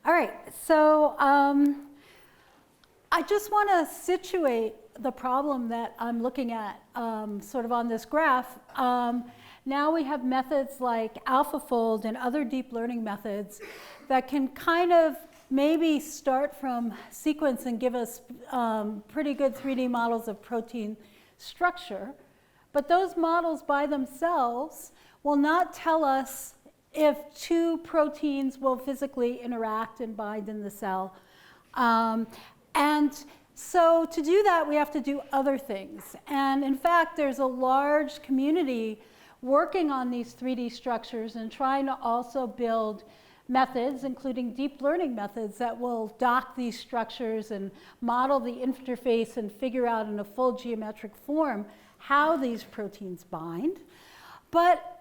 All right, so I just want to situate the problem that I'm looking at sort of on this graph. Now we have methods like AlphaFold and other deep learning methods that can kind of maybe start from sequence and give us pretty good 3D models of protein structure. But those models by themselves will not tell us if two proteins will physically interact and bind in the cell. And so to do that, we have to do other things. And in fact, there's a large community working on these 3D structures and trying to also build methods, including deep learning methods, that will dock these structures and model the interface and figure out in a full geometric form how these proteins bind. But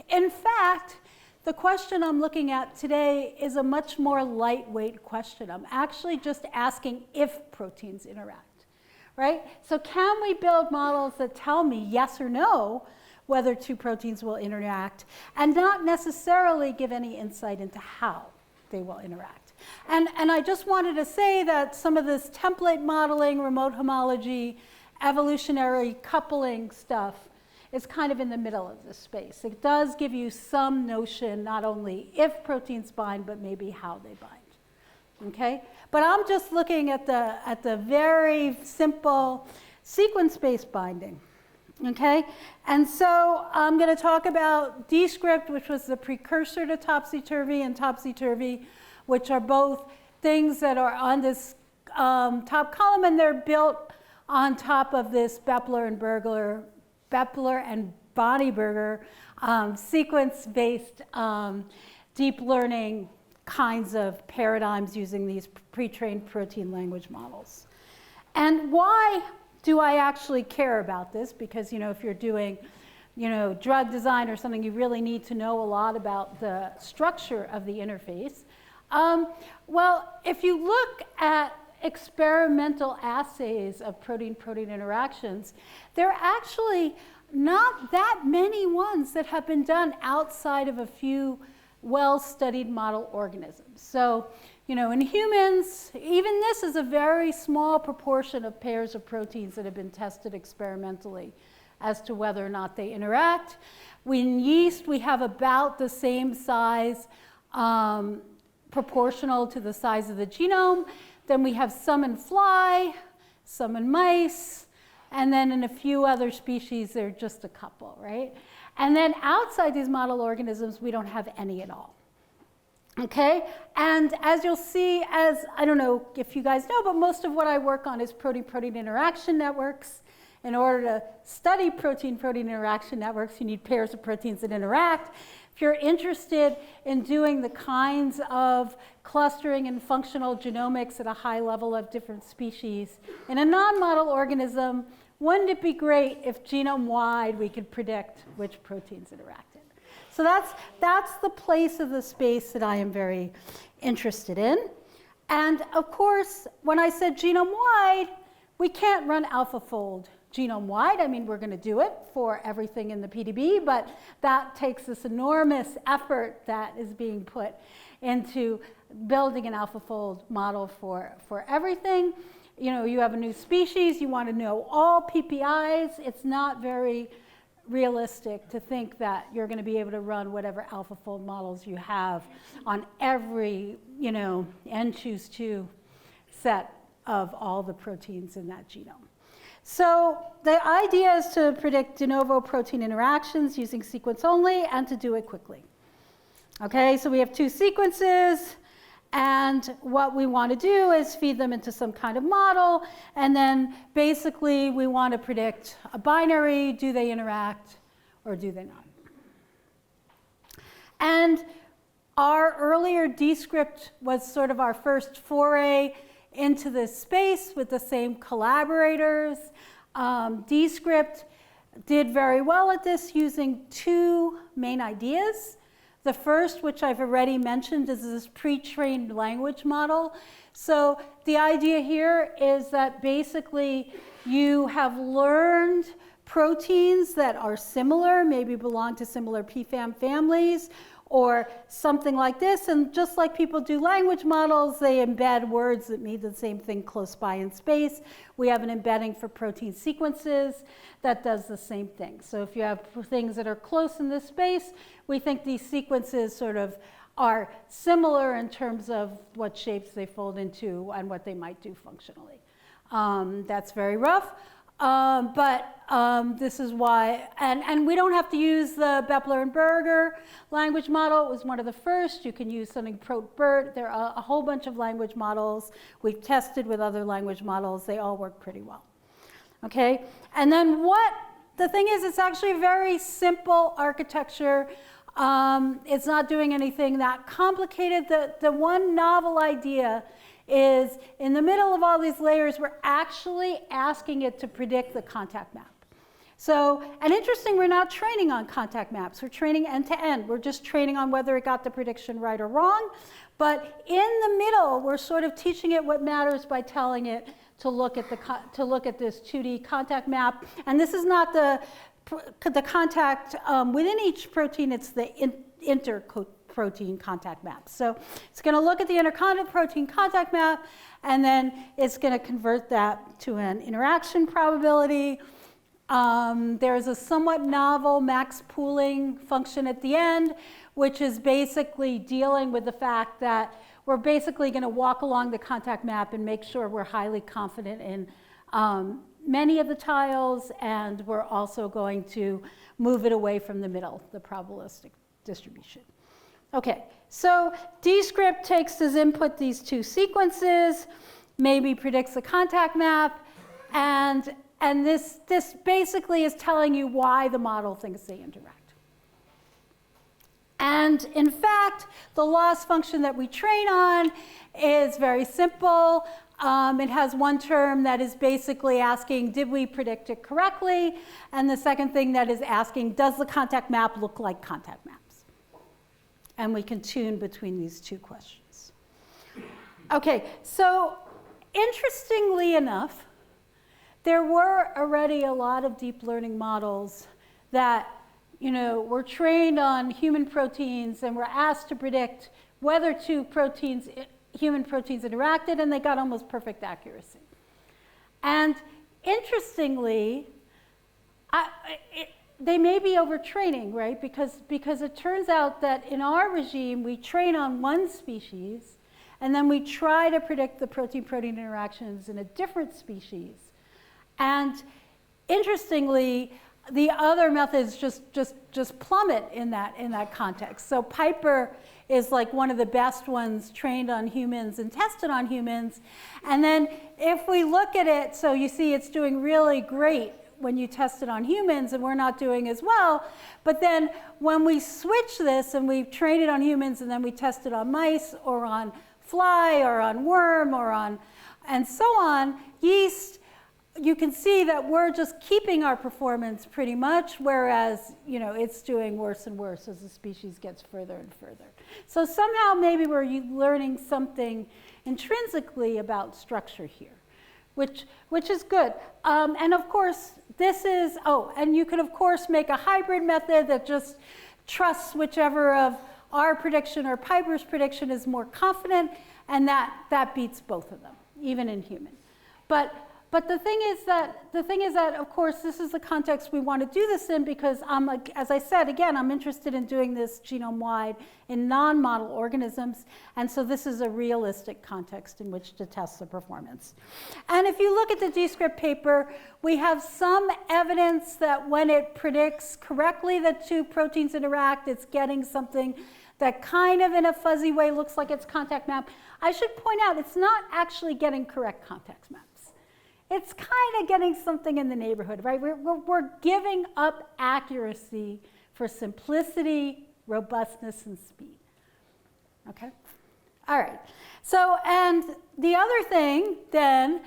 in fact, the question I'm looking at today is a much more lightweight question. I'm actually just asking if proteins interact, right? So can we build models that tell me yes or no whether two proteins will interact, and not necessarily give any insight into how they will interact? And I just wanted to say that some of this template modeling, remote homology, evolutionary coupling stuff is kind of in the middle of this space. It does give you some notion, not only if proteins bind, but maybe how they bind. Okay? But I'm just looking at the very simple sequence-based binding. Okay? And so I'm going to talk about Descript, which was the precursor to Topsy-Turvy, and Topsy-Turvy, which are both things that are on this top column, and they're built on top of this Bepler and Berger sequence-based deep learning kinds of paradigms using these pre-trained protein language models. And why do I actually care about this? Because, if you're doing, drug design or something, you really need to know a lot about the structure of the interface. Well, if you look at experimental assays of protein-protein interactions, there are actually not that many ones that have been done outside of a few well-studied model organisms. So, in humans, even this is a very small proportion of pairs of proteins that have been tested experimentally as to whether or not they interact. In yeast, we have about the same size proportional to the size of the genome. Then we have some in fly, some in mice, and then in a few other species, there are just a couple, right? And then outside these model organisms, we don't have any at all. Okay? And as you'll see, I don't know if you guys know, but most of what I work on is protein-protein interaction networks. In order to study protein-protein interaction networks, you need pairs of proteins that interact. If you're interested in doing the kinds of clustering and functional genomics at a high level of different species in a non-model organism, wouldn't it be great if genome-wide we could predict which proteins interacted? So that's the place of the space that I am very interested in. And of course, when I said genome-wide, we can't run AlphaFold genome-wide. I mean, we're going to do it for everything in the PDB, but that takes this enormous effort that is being put into building an AlphaFold model for everything. You have a new species, you want to know all PPIs. It's not very realistic to think that you're going to be able to run whatever AlphaFold models you have on every, N-choose-2 set of all the proteins in that genome. So the idea is to predict de novo protein interactions using sequence only and to do it quickly. Okay, so we have two sequences, and what we want to do is feed them into some kind of model, and then basically we want to predict a binary: do they interact or do they not? And our earlier Descript was sort of our first foray into this space with the same collaborators. Descript did very well at this using two main ideas. The first, which I've already mentioned, is this pre-trained language model. So the idea here is that basically you have learned proteins that are similar, maybe belong to similar PFAM families, or something like this. And just like people do language models, they embed words that mean the same thing close by in space. We have an embedding for protein sequences that does the same thing. So if you have things that are close in this space, we think these sequences sort of are similar in terms of what shapes they fold into and what they might do functionally. That's very rough. But this is why, and we don't have to use the Bepler and Berger language model. It was one of the first. You can use something ProBERT. There are a whole bunch of language models. We've tested with other language models. They all work pretty well. Okay, and then the thing is, it's actually a very simple architecture. It's not doing anything that complicated. The one novel idea is in the middle of all these layers, we're actually asking it to predict the contact map. So, and interesting, we're not training on contact maps. We're training end to end. We're just training on whether it got the prediction right or wrong. But in the middle, we're sort of teaching it what matters by telling it to look at this 2D contact map. And this is not the contact within each protein. It's the interprotein contact map. So it's going to look at the interprotein contact map, and then it's going to convert that to an interaction probability. There's a somewhat novel max pooling function at the end, which is basically dealing with the fact that we're basically going to walk along the contact map and make sure we're highly confident in many of the tiles, and we're also going to move it away from the middle, the probabilistic distribution. Okay, so Descript takes as input these two sequences, maybe predicts the contact map, and this basically is telling you why the model thinks they interact. And in fact, the loss function that we train on is very simple. It has one term that is basically asking, did we predict it correctly? And the second thing that is asking, does the contact map look like contact maps? And we can tune between these two questions. Okay, so interestingly enough, there were already a lot of deep learning models that were trained on human proteins and were asked to predict whether two human proteins interacted, and they got almost perfect accuracy. And interestingly, they may be overtraining, right? Because it turns out that in our regime, we train on one species, and then we try to predict the protein-protein interactions in a different species. And interestingly, the other methods just plummet in that context. So Piper is like one of the best ones trained on humans and tested on humans. And then if we look at it, so you see it's doing really great when you test it on humans, and we're not doing as well. But then when we switch this and we train it on humans and then we test it on mice or on fly or on worm or on, and so on, yeast, you can see that we're just keeping our performance pretty much, whereas it's doing worse and worse as the species gets further and further. So somehow maybe we're learning something intrinsically about structure here, which is good. And of course, this is, and you could of course make a hybrid method that just trusts whichever of our prediction or Piper's prediction is more confident, and that beats both of them, even in human. But the thing is that, of course, this is the context we want to do this in, because as I said, again, I'm interested in doing this genome-wide in non-model organisms, and so this is a realistic context in which to test the performance. And if you look at the Descript paper, we have some evidence that when it predicts correctly that two proteins interact, it's getting something that kind of in a fuzzy way looks like its contact map. I should point out, it's not actually getting correct contact maps. It's kind of getting something in the neighborhood, right? We're giving up accuracy for simplicity, robustness, and speed. Okay? All right. So, and the other thing then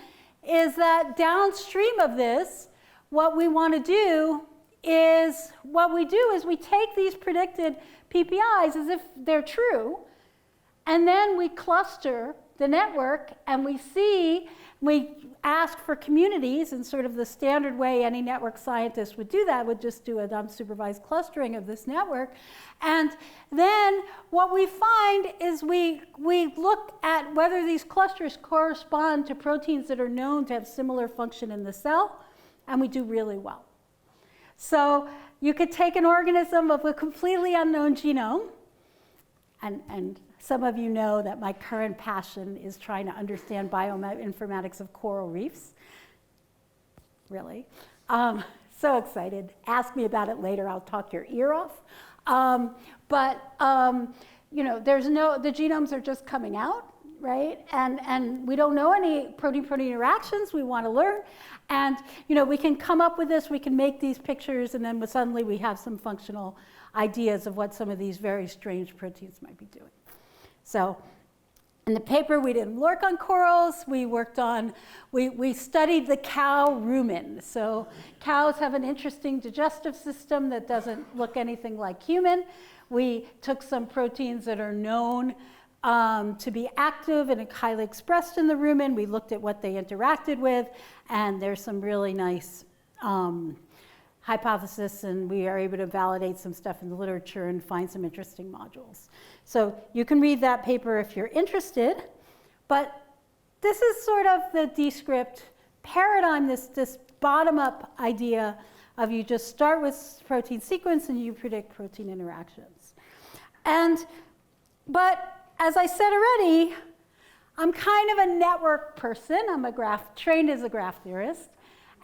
is that downstream of this, what we want to do is, we take these predicted PPIs as if they're true, and then we cluster the network, and we see we asked for communities, and sort of the standard way any network scientist would do that would just do an unsupervised clustering of this network. And then what we find is we look at whether these clusters correspond to proteins that are known to have similar function in the cell, and we do really well. So you could take an organism of a completely unknown genome, and some of you know that my current passion is trying to understand bioinformatics of coral reefs. Really. So excited. Ask me about it later. I'll talk your ear off. You know, the genomes are just coming out, right? And we don't know any protein-protein interactions. We want to learn. And, you know, we can come up with this. We can make these pictures. And then suddenly we have some functional ideas of what some of these very strange proteins might be doing. So in the paper, we didn't work on corals. We worked on, we studied the cow rumen. So cows have an interesting digestive system that doesn't look anything like human. We took some proteins that are known to be active and highly expressed in the rumen. We looked at what they interacted with, and there's some really nice hypothesis, and we are able to validate some stuff in the literature and find some interesting modules. So you can read that paper if you're interested, but this is sort of the Descript paradigm, this bottom-up idea of you just start with protein sequence and you predict protein interactions. But as I said already, I'm kind of a network person. I'm trained as a graph theorist.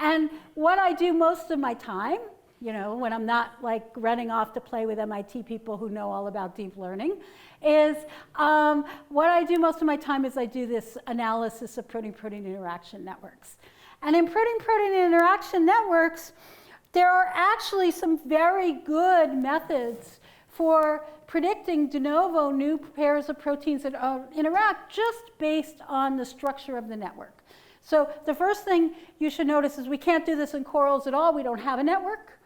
And what I do most of my time, you know, when I'm not like running off to play with MIT people who know all about deep learning, is what I do most of my time is I do this analysis of protein-protein interaction networks. And in protein-protein interaction networks, there are actually some very good methods for predicting de novo new pairs of proteins that interact just based on the structure of the network. So the first thing you should notice is we can't do this in corals at all. We don't have a network.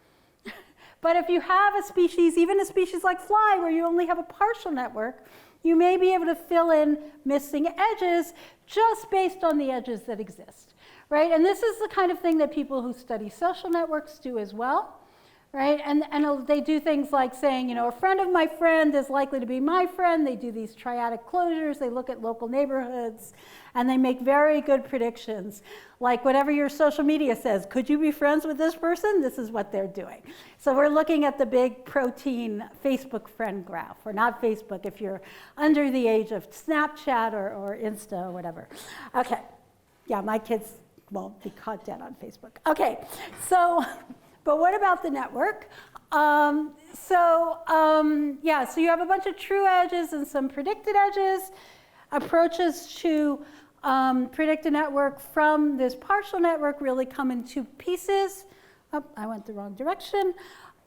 But if you have a species, even a species like fly, where you only have a partial network, you may be able to fill in missing edges just based on the edges that exist, right? And this is the kind of thing that people who study social networks do as well, right? And they do things like saying, you know, a friend of my friend is likely to be my friend. They do these triadic closures. They look at local neighborhoods, and they make very good predictions. Like whatever your social media says, could you be friends with this person? This is what they're doing. So we're looking at the big protein Facebook friend graph, or not Facebook if you're under the age of Snapchat or Insta or whatever. Okay, yeah, my kids won't be caught dead on Facebook. Okay, so, but what about the network? Yeah, so you have a bunch of true edges and some predicted edges. Approaches to predict a network from this partial network really come in two pieces. Oh, I went the wrong direction.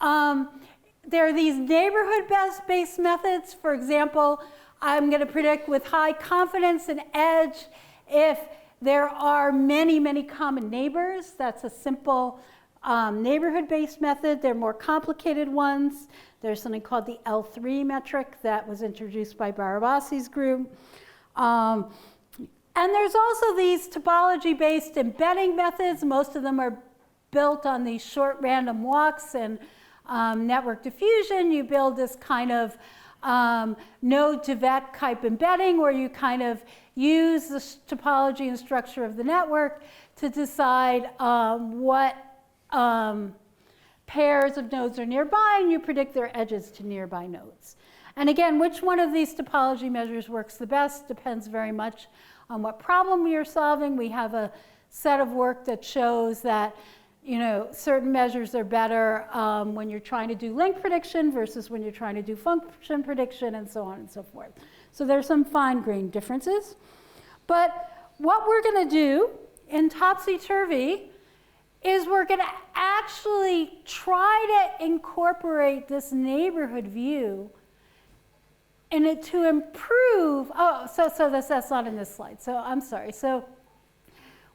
There are these neighborhood-based methods. For example, I'm going to predict with high confidence an edge if there are many, many common neighbors. That's a simple neighborhood-based method. There are more complicated ones. There's something called the L3 metric that was introduced by Barabasi's group. And there's also these topology-based embedding methods. Most of them are built on these short random walks and network diffusion. You build this kind of node-to-vet type embedding where you kind of use the topology and structure of the network to decide what pairs of nodes are nearby, and you predict their edges to nearby nodes. And again, which one of these topology measures works the best depends very much on what problem we are solving. We have a set of work that shows that, you know, certain measures are better when you're trying to do link prediction versus when you're trying to do function prediction, and so on and so forth. So there's some fine-grained differences. But what we're going to do in Topsy-Turvy is we're going to actually try to incorporate this neighborhood view in it to improve. Oh, so that's not in this slide. So I'm sorry. So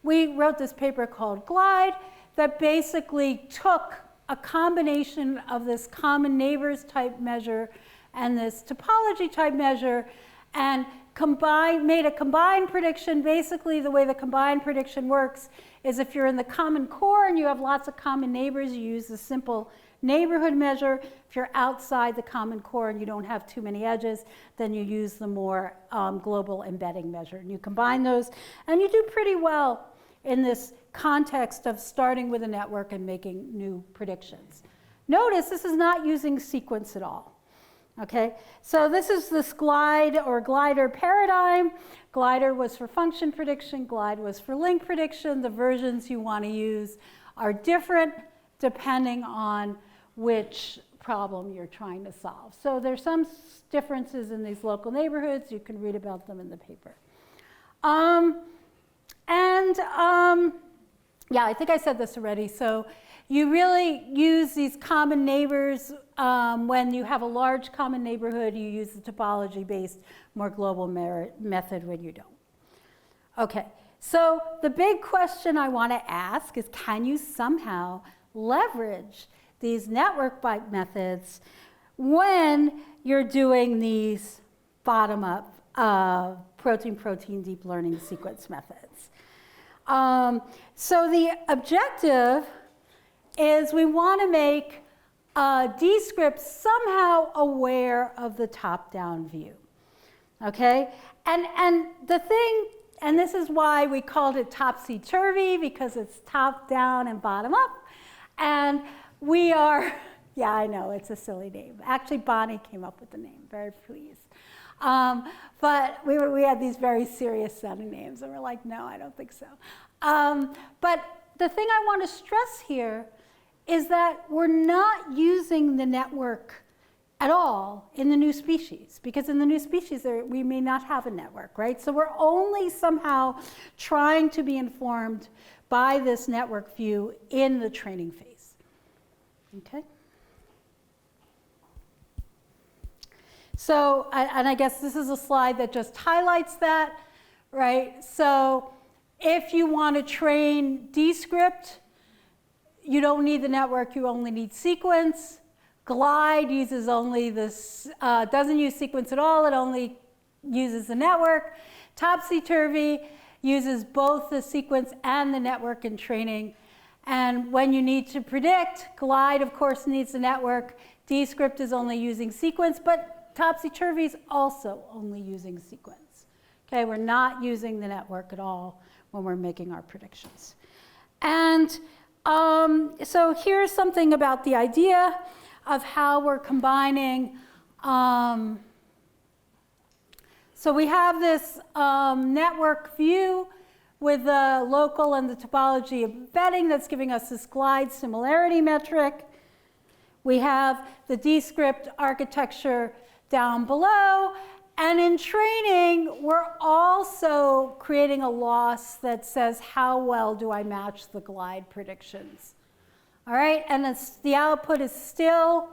we wrote this paper called Glide that basically took a combination of this common neighbors type measure and this topology type measure and made a combined prediction. Basically, the way the combined prediction works is if you're in the common core and you have lots of common neighbors, you use the simple neighborhood measure. If you're outside the common core and you don't have too many edges, then you use the more global embedding measure. And you combine those, and you do pretty well in this context of starting with a network and making new predictions. Notice this is not using sequence at all. Okay, so this is this glide or glider paradigm. Glider was for function prediction, glide was for link prediction. The versions you want to use are different depending on which problem you're trying to solve. So there's some differences in these local neighborhoods. You can read about them in the paper. Yeah, I think I said this already. So you really use these common neighbors. When you have a large common neighborhood, you use the topology-based, more global method when you don't. Okay, so the big question I want to ask is, can you somehow leverage these network-like methods when you're doing these bottom-up protein-protein deep learning sequence methods? So the objective is we want to make Descript somehow aware of the top-down view, okay? And the thing, and this is why we called it Topsy-Turvy, because it's top-down and bottom-up. And we are, yeah, I know, it's a silly name. Actually, Bonnie came up with the name, very pleased. But we had these very serious sounding names, and we're like, no, I don't think so. But the thing I want to stress here is that we're not using the network at all in the new species, because in the new species we may not have a network, right? So we're only somehow trying to be informed by this network view in the training phase, okay? So, and I guess this is a slide that just highlights that, right? So if you want to train Descript, you don't need the network, you only need sequence. Glide uses only this, doesn't use sequence at all, it only uses the network. Topsy-Turvy uses both the sequence and the network in training. And when you need to predict, Glide, of course, needs the network. Descript is only using sequence, but Topsy-Turvy is also only using sequence. Okay, we're not using the network at all when we're making our predictions. And so here's something about the idea of how we're combining. So we have this network view with the local and the topology embedding that's giving us this glide similarity metric. We have the Descript architecture down below. And in training, we're also creating a loss that says how well do I match the glide predictions. All right, and the output is still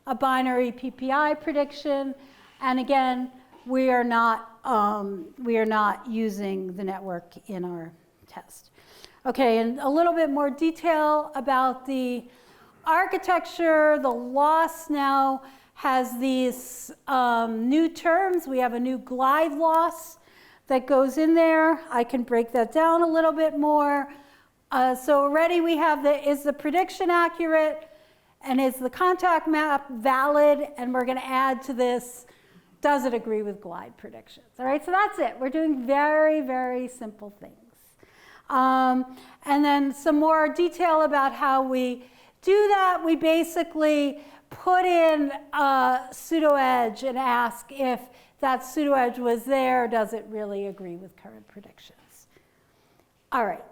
a binary PPI prediction. And again, we are not using the network in our test. Okay, and a little bit more detail about the architecture. The loss now has these new terms. We have a new glide loss that goes in there. I can break that down a little bit more. So already we have is the prediction accurate, and is the contact map valid? And we're going to add to this, does it agree with glide predictions? All right, so that's it. We're doing very, very simple things. And then some more detail about how we do that. We basically put in a pseudo edge and ask if that pseudo edge was there, does it really agree with current predictions? All right,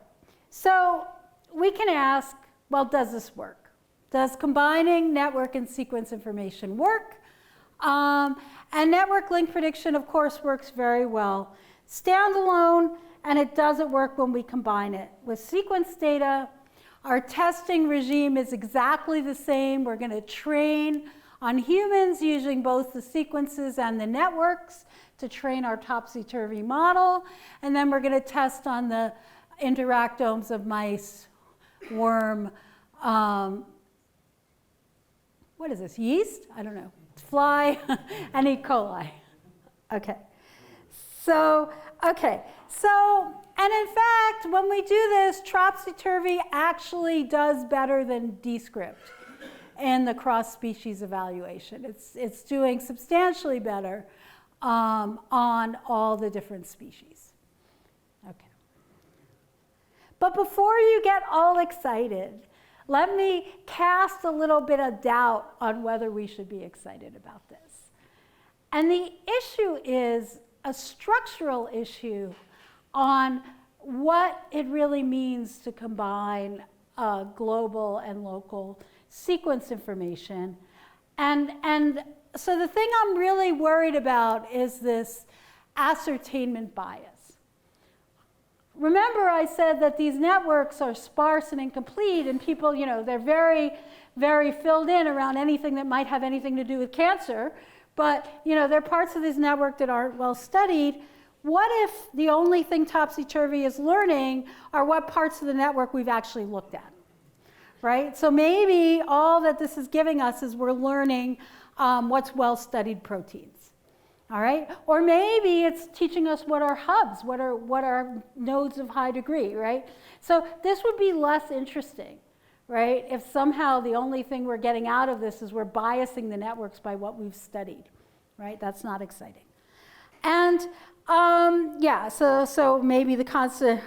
so we can ask, well, does this work? Does combining network and sequence information work? And network link prediction, of course, works very well standalone, and it doesn't work when we combine it with sequence data. Our testing regime is exactly the same. We're going to train on humans using both the sequences and the networks to train our Topsy-Turvy model. And then we're going to test on the interactomes of mice, worm, what is this, yeast? I don't know. Fly, and E. coli. Okay. So, okay, so, and in fact, when we do this, Topsy-Turvy actually does better than Descript in the cross-species evaluation. It's doing substantially better on all the different species. Okay. But before you get all excited, let me cast a little bit of doubt on whether we should be excited about this. And the issue is a structural issue on what it really means to combine global and local sequence information. And so the thing I'm really worried about is this ascertainment bias. Remember I said that these networks are sparse and incomplete, and people, you know, they're very, very filled in around anything that might have anything to do with cancer, but, you know, there are parts of this network that aren't well studied. What if the only thing Topsy-Turvy is learning are what parts of the network we've actually looked at, right? So maybe all that this is giving us is we're learning what's well-studied proteins, all right? Or maybe it's teaching us what are hubs, what are nodes of high degree, right? So this would be less interesting, right? If somehow the only thing we're getting out of this is we're biasing the networks by what we've studied, right? That's not exciting. And yeah, so maybe the constant,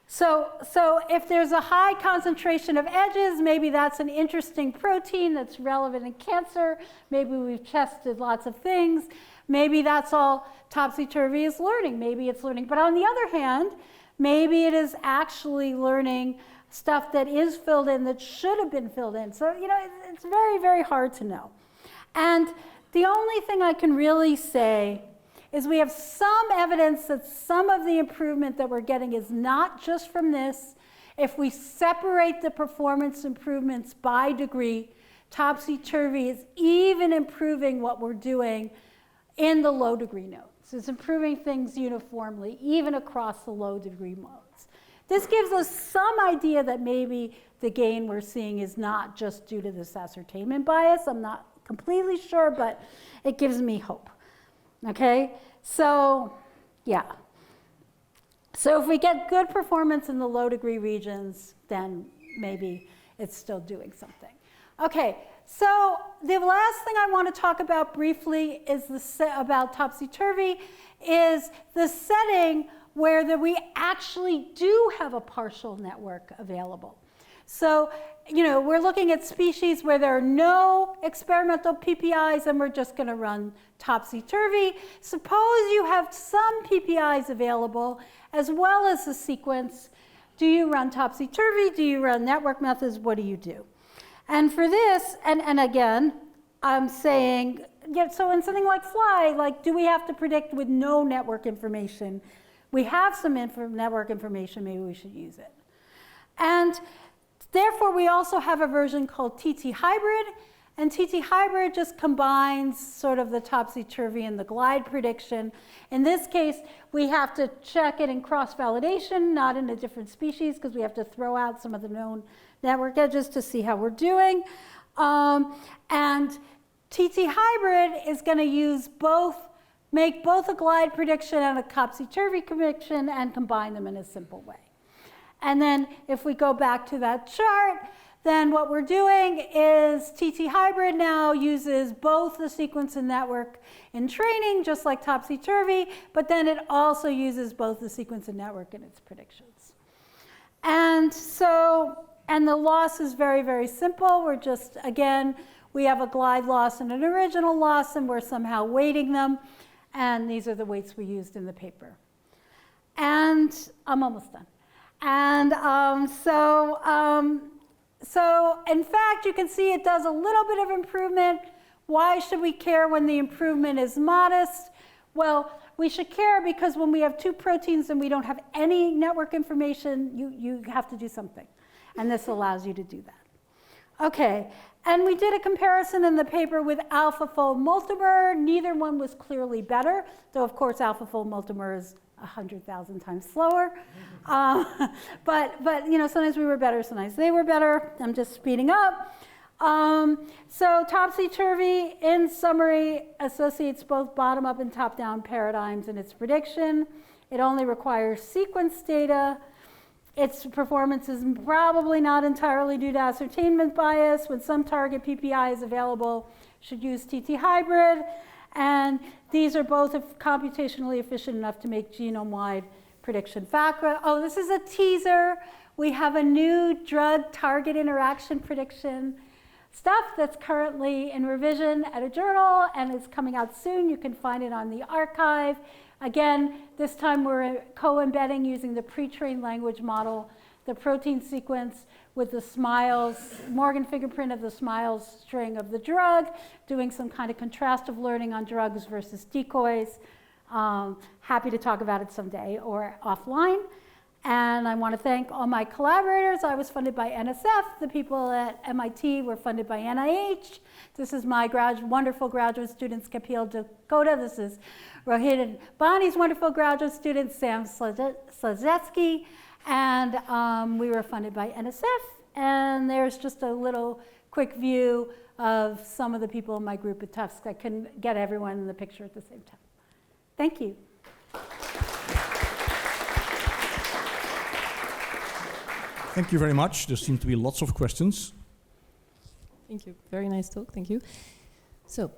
so if there's a high concentration of edges, maybe that's an interesting protein that's relevant in cancer. Maybe we've tested lots of things. Maybe that's all Topsy-Turvy is learning. Maybe it's learning. But on the other hand, maybe it is actually learning stuff that is filled in that should have been filled in. So, you know, it's very, very hard to know. And the only thing I can really say is we have some evidence that some of the improvement that we're getting is not just from this. If we separate the performance improvements by degree, Topsy-Turvy is even improving what we're doing in the low degree nodes. It's improving things uniformly, even across the low degree modes. This gives us some idea that maybe the gain we're seeing is not just due to this ascertainment bias. I'm not completely sure, but it gives me hope. Okay, so yeah. So if we get good performance in the low degree regions, then maybe it's still doing something. Okay, so the last thing I want to talk about briefly is about Topsy-Turvy is the setting where we actually do have a partial network available. So, you know, we're looking at species where there are no experimental PPIs and we're just going to run Topsy-Turvy. Suppose you have some PPIs available as well as the sequence. Do you run Topsy-Turvy? Do you run network methods? What do you do? And for this, and again, I'm saying, yeah, so in something like Fly, like, do we have to predict with no network information? We have some network information, maybe we should use it. And therefore, we also have a version called TT Hybrid, and TT Hybrid just combines sort of the Topsy-Turvy and the glide prediction. In this case, we have to check it in cross-validation, not in a different species, because we have to throw out some of the known network edges to see how we're doing. And TT Hybrid is going to use make both a glide prediction and a Topsy-Turvy prediction and combine them in a simple way. And then if we go back to that chart, then what we're doing is TT Hybrid now uses both the sequence and network in training, just like Topsy-Turvy, but then it also uses both the sequence and network in its predictions. And so, and the loss is very, very simple. We're just, again, we have a glide loss and an original loss, and we're somehow weighting them. And these are the weights we used in the paper. And I'm almost done. And so in fact, you can see it does a little bit of improvement. Why should we care when the improvement is modest? Well, we should care because when we have two proteins and we don't have any network information, you have to do something. And this allows you to do that. Okay, and we did a comparison in the paper with AlphaFold multimer. Neither one was clearly better, though of course AlphaFold multimer is 100,000 times slower. But you know, sometimes we were better, sometimes they were better. I'm just speeding up. So Topsy-Turvy, in summary, associates both bottom-up and top-down paradigms in its prediction. It only requires sequence data. Its performance is probably not entirely due to ascertainment bias. When some target PPI is available, should use TT hybrid. And these are both computationally efficient enough to make genome-wide prediction. Oh, this is a teaser. We have a new drug-target interaction prediction stuff that's currently in revision at a journal and is coming out soon. You can find it on the archive. Again, this time we're co-embedding using the pre-trained language model, the protein sequence with the SMILES, Morgan fingerprint of the SMILES string of the drug, doing some kind of contrastive learning on drugs versus decoys. Happy to talk about it someday or offline. And I want to thank all my collaborators. I was funded by NSF. The people at MIT were funded by NIH. This is my wonderful graduate student, Skapil Dakota. This is Rohit and Bonnie's wonderful graduate student, Sam Slazetsky. And we were funded by NSF. And there's just a little quick view of some of the people in my group at Tufts. I couldn't get everyone in the picture at the same time. Thank you. Thank you very much. There seem to be lots of questions. Thank you. Very nice talk. Thank you. So,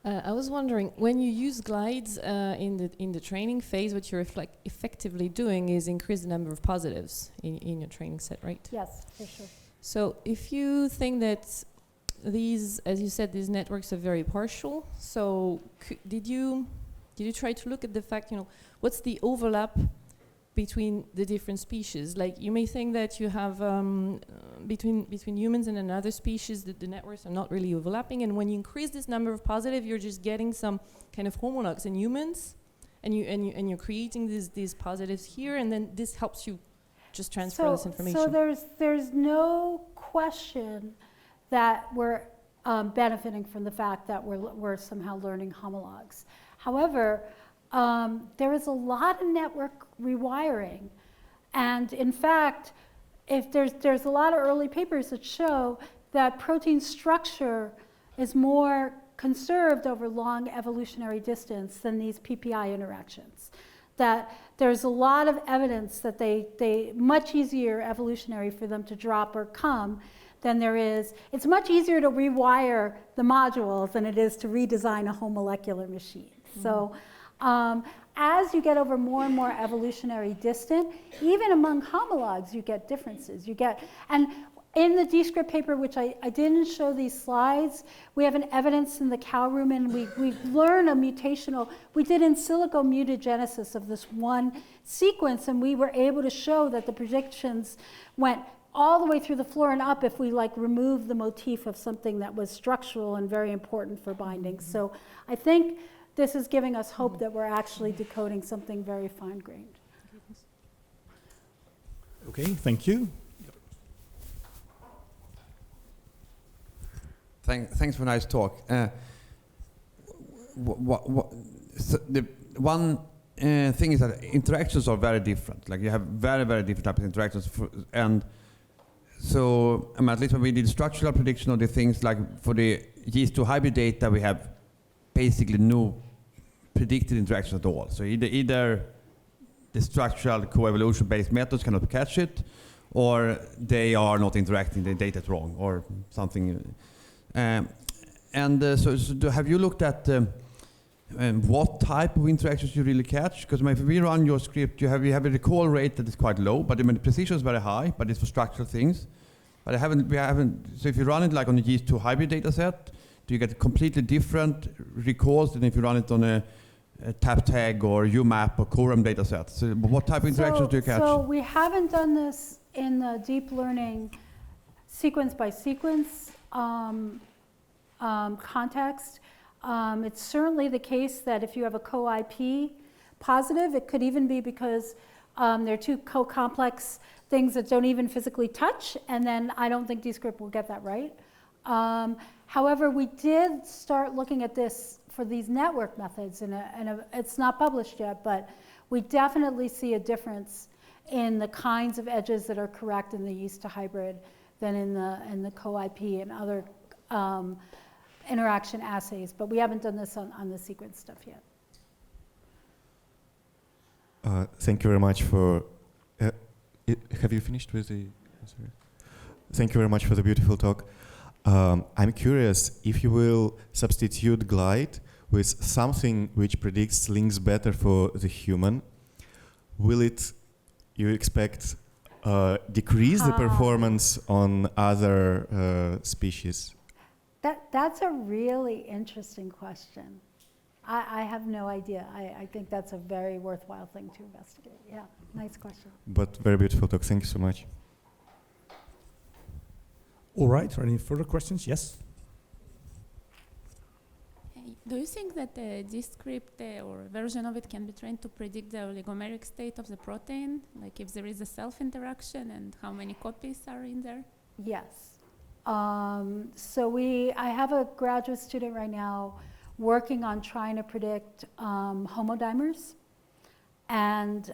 I was wondering, when you use glides in the training phase, what you're effectively doing is increase the number of positives in your training set, right? Yes, for sure. So, if you think that these, as you said, these networks are very partial, so did you try to look at the fact, what's the overlap between the different species? Like, you may think that you have between humans and another species that the networks are not really overlapping, and when you increase this number of positive, you're just getting some kind of homologs in humans, and you're creating these positives here, and then this helps you just transfer this information. So there's no question that we're benefiting from the fact that we're somehow learning homologs. However, there is a lot of network rewiring, and in fact, if there's a lot of early papers that show that protein structure is more conserved over long evolutionary distance than these PPI interactions. That there's a lot of evidence that they much easier evolutionary for them to drop or come than there is. It's much easier to rewire the modules than it is to redesign a whole molecular machine. Mm-hmm. So. As you get over more and more evolutionary distant, even among homologs, you get differences. And in the Descript paper, which I didn't show these slides, we have an evidence in the cow rumen. We learn a mutational, we did in silico mutagenesis of this one sequence, and we were able to show that the predictions went all the way through the floor and up if we remove the motif of something that was structural and very important for binding. So I think this is giving us hope that we're actually decoding something very fine-grained. Okay, thank you. Thanks for a nice talk. So the one thing is that interactions are very different. Like, you have very, very different types of interactions. And so, at least when we did structural prediction of the things, like for the yeast to hybrid data, we have basically no predicted interaction at all. So either the structural co-evolution based methods cannot catch it, or they are not interacting, the data is wrong, or something. So have you looked at what type of interactions you really catch? Because if we run your script, you have a recall rate that is quite low, but the precision is very high, but it's for structural things. But we haven't. So if you run it like on a yeast to hybrid data set, do you get completely different recalls than if you run it on a tap tag or UMAP or quorum data set? So what type of interactions do you catch? So we haven't done this in the deep learning sequence by sequence context. It's certainly the case that if you have a co-IP positive, it could even be because they're two co-complex things that don't even physically touch, and then I don't think Descript will get that right. However, we did start looking at this for these network methods, and it's not published yet, but we definitely see a difference in the kinds of edges that are correct in the yeast to hybrid than in the co-IP and other interaction assays, but we haven't done this on the sequence stuff yet. Thank you very much for. Have you finished with the? Sorry. Thank you very much for the beautiful talk. I'm curious if you will substitute Glide with something which predicts links better for the human. Will it, you expect, decrease the performance on other species? That's a really interesting question. I have no idea. I think that's a very worthwhile thing to investigate. Yeah, nice question. But very beautiful talk. Thank you so much. All right, are any further questions? Yes? Do you think that this script or version of it can be trained to predict the oligomeric state of the protein? Like if there is a self-interaction and how many copies are in there? Yes. So I have a graduate student right now working on trying to predict homodimers. And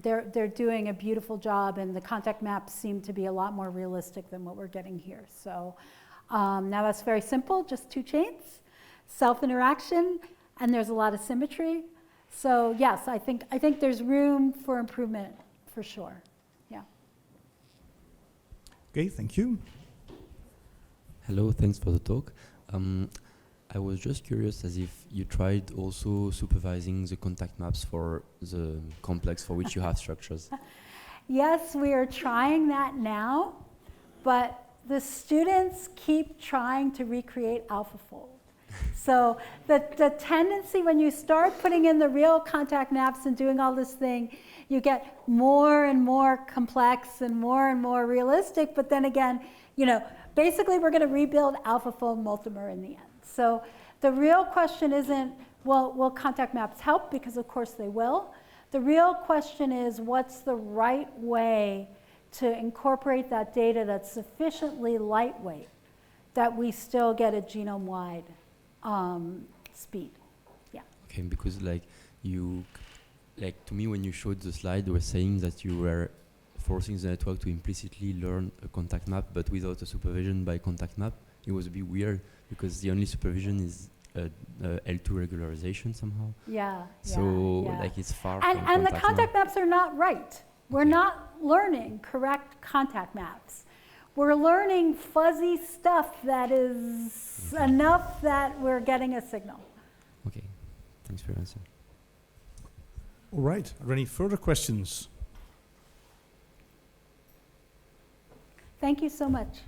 they're doing a beautiful job, and the contact maps seem to be a lot more realistic than what we're getting here. So now that's very simple, just 2 chains, self-interaction, and there's a lot of symmetry. So yes, I think there's room for improvement for sure. Yeah. Okay, thank you. Hello, thanks for the talk. I was just curious as if you tried also supervising the contact maps for the complex for which you have structures. Yes, we are trying that now, but the students keep trying to recreate AlphaFold. So the tendency when you start putting in the real contact maps and doing all this thing, you get more and more complex and more realistic, but then again, you know, basically we're going to rebuild AlphaFold multimer in the end. So the real question isn't, well, will contact maps help? Because of course they will. The real question is, what's the right way to incorporate that data that's sufficiently lightweight that we still get a genome-wide speed? Yeah. Okay, because like to me when you showed the slide, you were saying that you were forcing the network to implicitly learn a contact map, but without a supervision by contact map. It was a bit weird because the only supervision is L2 regularization somehow. Yeah. So like it's far from and the contact map. maps are not right. We're not learning correct contact maps. We're learning fuzzy stuff that is enough that we're getting a signal. Okay, thanks for your answer. All right, are there any further questions? Thank you so much.